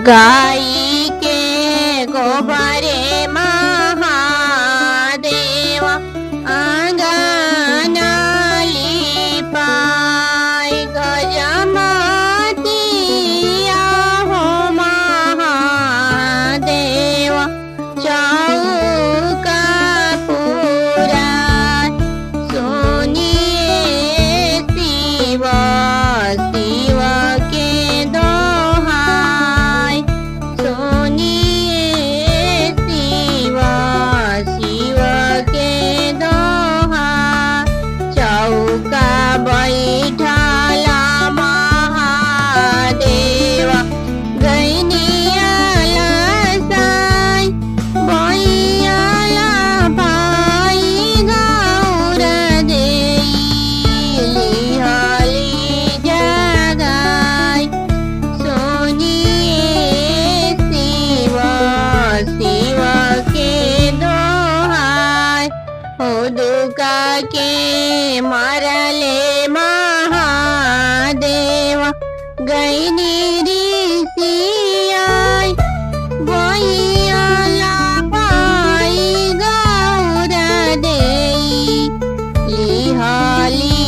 गाई के गोबरे महादेव आंगना लिपाय गजमतिया हो महादेव चौका पुराय सुनिए शिव शिव के दोहाय सुनिए शिव शिव के दोहाय चौका बैठला महादेव गैनियाला साई बैयाला भाई गौर देई लिहली जगाई सुनिए शिव शिव के दोहाय हो दुका के मरले महादेव गैनी ऋषियाय बैयाला भाई गौर देई लिहली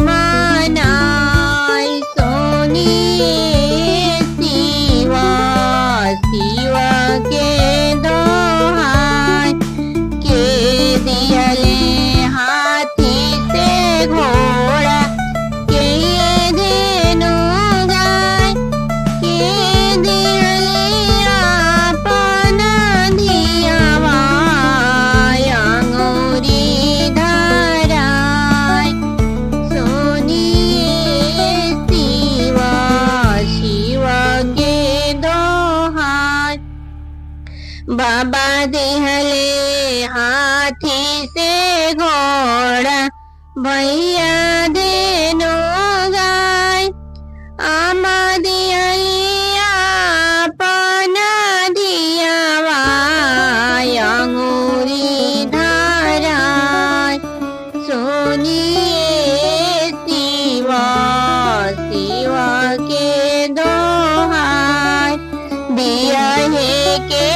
मनाय सुनिए शिव शिव के दोहाय के दियले हाथी से घोड़ा के धेनु गाय के दियले आपन धियावा अंगुरी धराय सुनिए शिव शिव के दोहाय बाबा दिहले हाथी से घोड़ा भैया धेनु गाय आमा दियली आपन धियावा अंगुरी धराय सुनिए शिव शिव के दोहाय बियाहे के